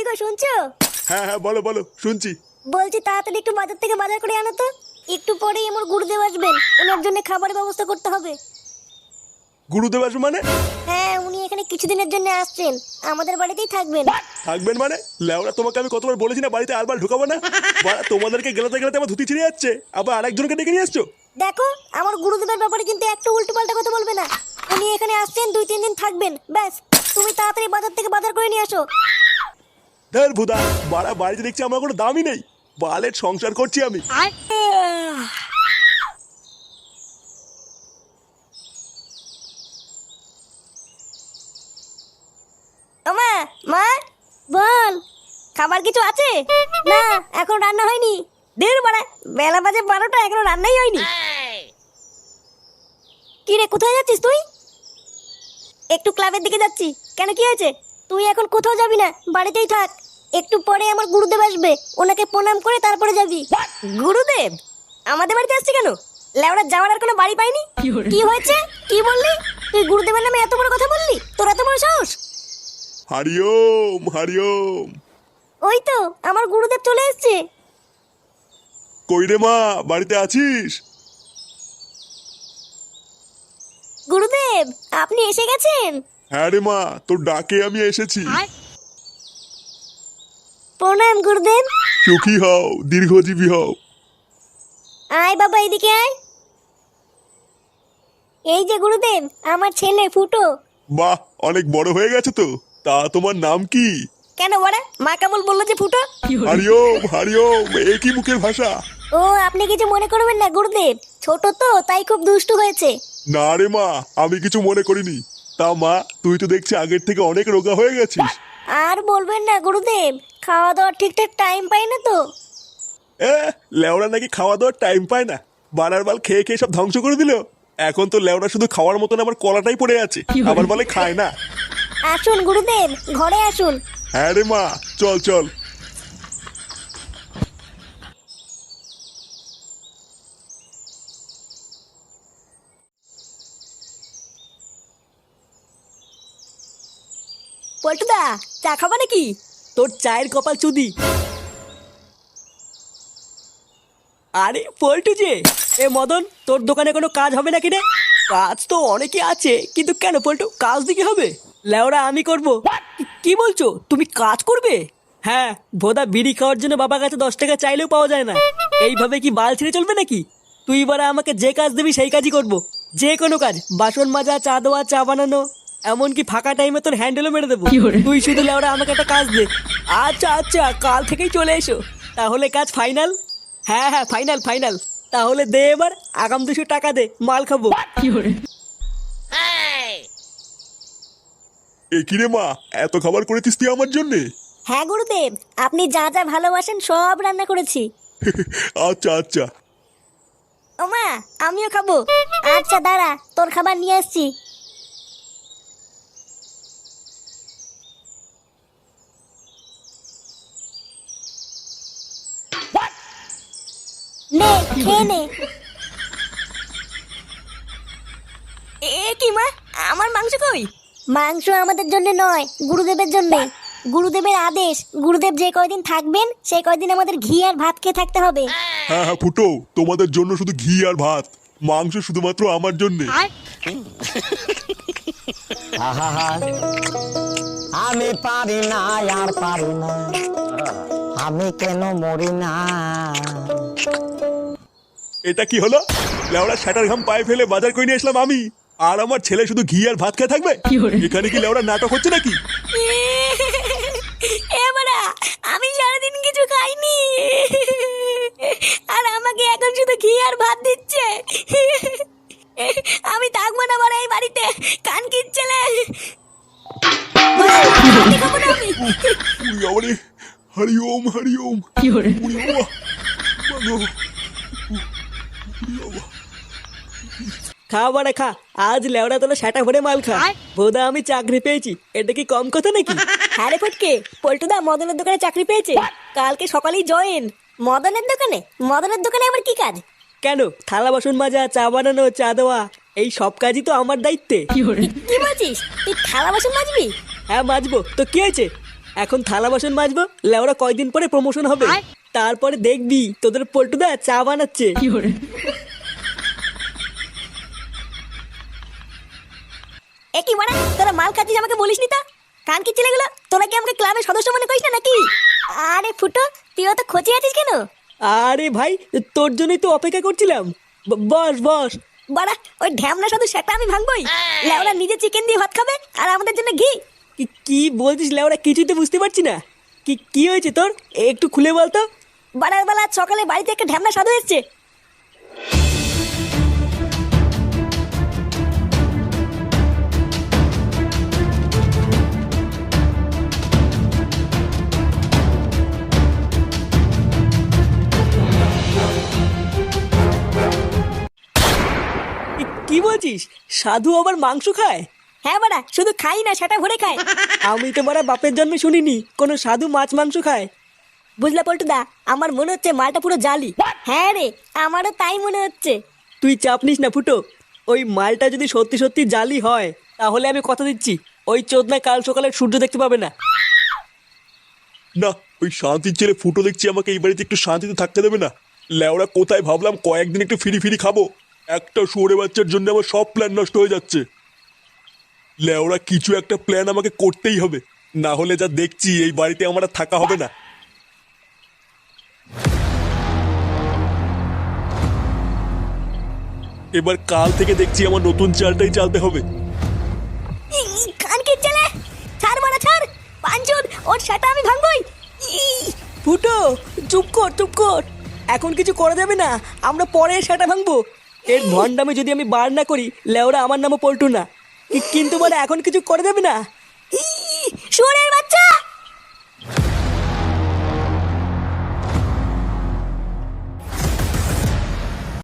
কই গো শুনছো? হ্যাঁ হ্যাঁ, বলো বলো, শুনছি। বলছি তাড়াতাড়ি একটু বাজার থেকে বাজার করে আনো তো। একটু পরেই আমার গুরুদেব আসবেন, ওনার জন্য খাবারের ব্যবস্থা করতে হবে। গুরুদেব আসবে মানে? হ্যাঁ, উনি এখানে কিছুদিনের জন্য আসছেন, আমাদের বাড়িতেই থাকবেন। থাকবেন মানে? লেওরা, তোমাকে আমি কতবার বলেছি না বাড়িতে আরবার ঢুকাবো না? বাড়া, তোমাদেরকে গেলাতে গেলাতে আমার ধুতি ছিঁড়ে যাচ্ছে, আবার আরেকজনকে ডেকে নিয়ে আসছো। দেখো, আমার গুরুদেবের ব্যাপারে কিন্তু একটু উল্টোপাল্টা কথা বলবে না। উনি এখানে আসছেন, 2-3 দিন থাকবেন, ব্যাস। তুমি তাড়াতাড়ি বাজার থেকে বাজার করে নিয়ে আসো। ধর ভুদা, বাড়া বাড়িতে দেখছি আমার কোনো দামই নেই। বালের সংসার করছি আমি। মা, মা, বল, খাবার কিছু আছে? না, এখন রান্না হয়নি। দের বাড়া, বেলা বাজে 12টা, এখনো রান্নাই হয়নি। কি রে, কোথায় যাচ্ছিস তুই? একটু ক্লাবের দিকে যাচ্ছি। কেন, কি হয়েছে? তুই এখন কোথাও যাবি না, বাড়িতেই থাক। একটু পরে আমার গুরুদেব আসবে, ওনাকে প্রণাম করে তারপরে যাবি। গুরুদেব আমাদের বাড়িতে আসছে কেন? লেওড়া, যাওয়ার আর কোনো বাড়ি পাইনি? কি হয়েছে? কি বললি? তুই গুরুদেবের নামে এত বড় কথা বললি? তোর এত বড় সাহস? হরিওম হরিওম। ওই তো আমার গুরুদেব চলে এসেছে। কই রে মা, বাড়িতে আছিস? গুরুদেব, আপনি এসে গেছেন? হ্যাঁ রে মা, তোর ডাকে আমি এসেছি। প্রণাম গুরুদেব। সুখী হও, দীর্ঘজীবী হও। আয় বাবা, এদিকে আয়। এই যে গুরুদেব, আমার ছেলে ফুটো। বাহ, অনেক বড় হয়ে গেছে তো। তা তোমার নাম কি? কেন বড়া, মা কেমন বললো যে ফুটো? হরিওম হরিওম, এ কি মুখের ভাষা? ও, আপনি কিছু মনে করবেন না গুরুদেব, ছোট তো তাই খুব দুষ্টু হয়েছে। না রে মা, আমি কিছু মনে করিনি। তা মা, তুই তো দেখছি আগের থেকে অনেক রোগা হয়ে গেছিস। আর বলবেন না গুরুদেব, খাওয়া দাওয়ার ঠিকঠাক টাইম পাই না তো। এ, লেওড়া নাকি খাওয়া দাওয়ার টাইম পায় না? বানার বাল খেয়ে খেয়ে সব ধ্বংস করে দিল। এখন তো লেওড়া শুধু খাওয়ার মতন আমার কলাটাই পড়ে আছে, আবার বলে খায় না। আসুন গুরুদেব, ঘরে আসুন। হ্যাঁ রে মা, চল চল। পল্টুদা, চা খাবা নাকি? তোর চায়ের কপাল চুদি। আরে পল্টু যে, এ মদন, তোর দোকানে কোনো কাজ হবে নাকি রে? কাজ তো অনেকই আছে, কিন্তু কেন পল্টু, কাজ দিকে হবে? লেওরা আমি করব। কি বলছো, তুমি কাজ করবে? হ্যাঁ, ভোদা বিড়ি খাওয়ার জন্য বাবার কাছে 10 টাকা চাইলেও পাওয়া যায় না। এইভাবে কি বাল ছেড়ে চলবে নাকি? তুই এবারে আমাকে যে কাজ দিবি সেই কাজই করব। যে কোনো কাজ, বাসন মাজা, চা দেওয়া, চা বানানো, এমনকি ফাঁকা টাইমে তোর হ্যান্ডেলও মেরে দেবো। তুই শুধু লেওরা আমাকে একটা কাজ দে। আচ্ছা আচ্ছা, কাল থেকেই চলে এসো। তাহলে কাজ ফাইনাল? হ্যাঁ হ্যাঁ, ফাইনাল ফাইনাল। তাহলে দে এবার আগাম 200 টাকা দে, মাল খাবো। এ কি রে মা, এত খাবার করেছিস তুই আমার জন্যে? হ্যাঁ গুরুদেব, আপনি যা যা ভালোবাসেন সব রান্না করেছি। আচ্ছা আচ্ছা। ও মা, আমিও খাবো। আচ্ছা দাঁড়া, তোর খাবার নিয়ে আসছি। নে, খেয়ে নে। এ কি মা, আমার মাংস কই? মাংস আমাদের জন্য নয়, গুরুদেবের জন্য। গুরুদেবের আদেশ, গুরুদেব যে কয়দিন থাকবেন সেই কয়দিন আমাদের ঘি আর ভাত খেয়ে থাকতে হবে। হ্যাঁ হ্যাঁ ফুটো, তোমাদের জন্য শুধু ঘি আর ভাত, মাংস শুধুমাত্র আমার জন্যে। আহা, আমি পারি না আর পারি না, আমি কেন মরি না। এটা কি হলো? লেওড়া শ্যাটার ঘাম পায়ে ফেলে বাজার করে নিয়ে আসলাম আমি, আর আমার ছেলে শুধু ঘি আর ভাত খেয়ে থাকবে? এখানে কি লেওড়া নাটক হচ্ছে নাকি? এবারে আমি সারাদিন কিছু খাইনি, আর আমাকে এখন শুধু ঘি আর ভাত দিচ্ছে। আমি থাকবো না বড় এই বাড়িতে, কান কিচ্ছেলে। হরি ওম হরি ওম। খা বাড়া খা, আজ লেওড়া তোলা সেটা ভরে মাল খা। বোধা আমি চাকরি পেয়েছি, এটা কি কম কথা নাকি? হ্যাঁ রে ফটকে, পল্টুদা মদনের দোকানে চাকরি পেয়েছে, কালকে সকালেই জয়েন। মদনের দোকানে? মদনের দোকানে আবার কি কাজ? কেন, থালা বাসন মাজা, চা বানানো, চা দেওয়া, এই সব কাজই তো আমার দায়িত্বে। কি বলছিস? তুই থালা বাসন মাজবি? হ্যাঁ মাজবো, তো কি হয়েছে? এখন থালা বাসন মাজবো, লেওরা কয়দিন পরে প্রমোশন হবে, তারপরে দেখবি তোদের পল্টুদা চা বানাচ্ছে। এ কি মানে তোরা মাল খাচ্ছিস আমাকে বলিসনি তো? কান কি ছেলেগুলো, তোরা কি আমাকে ক্লাবের সদস্য মনে করিস না নাকি? আরে ফুটো, তুইও তো খোঁচে আছিস কেন? আরে ভাই, তোর জন্যই তো অপেক্ষা করছিলাম। বস বস। বাড়া, ওই ঢ্যামনা শুধু সেটা আমি ভাঙবই। লেওরা নিজে চিকেন দিয়ে ভাত খাবে আর আমাদের জন্য ঘি। কি বলছিস লেওরা? কিছুই তো বুঝতে পারছি না। কি হয়েছে তোর, একটু খুলে বলতো। বাড়ার বেলা আজ সকালে বাড়িতে একটা ঢ্যামনা সাধু এসছে। কি বলছিস? সাধু আবার মাংস খায়? হ্যাঁ বাড়া, শুধু খাই না, সেটা ভরে খায়। আমি তো বাড়া বাপের জন্মে শুনিনি কোনো সাধু মাছ মাংস খায়। বুঝলা পল্টুদা, আমার মনে হচ্ছে মালটা পুরো জালি। হ্যাঁ রে, আমারও তাই মনে হচ্ছে। তুই চাপ নিস না ফুটো, ওই মালটা যদি সত্যি সত্যি জালি হয় তাহলে আমি কথা দিচ্ছি ওই চোদনা কাল সকালে সূর্য দেখতে পাবে না। না, ওই শান্তির ছেলে ফুটো দেখছি আমাকে এই বাড়িতে একটু শান্তিতে থাকতে দেবে না। লেওরা কোথায় ভাবলাম কয়েকদিন একটু ফিরি ফিরি খাবো, একটা শুয়োরে বাচ্চার জন্য আমার সব প্ল্যান নষ্ট হয়ে যাচ্ছে। লেওরা কিছু একটা প্ল্যান আমাকে করতেই হবে, না হলে যা দেখছি এই বাড়িতে আমার আর থাকা হবে না। এবার কাল থেকে দেখছি আমার নতুন চালটাই চালতে হবে। কান কি ছেলে, ছাড় মারা ছাড়। পাঁচজন, ওর সেটা আমি ভাঙবই। ফুটো চুপ কর চুপ কর, এখন কিছু করা যাবে না, আমরা পরে সেটা ভাঙবো। এর ভণ্ডামে যদি আমি বার না করি লেওরা আমার নামও পল্টু না, কিন্তু মানে এখন কিছু করা যাবে না। শুয়োরের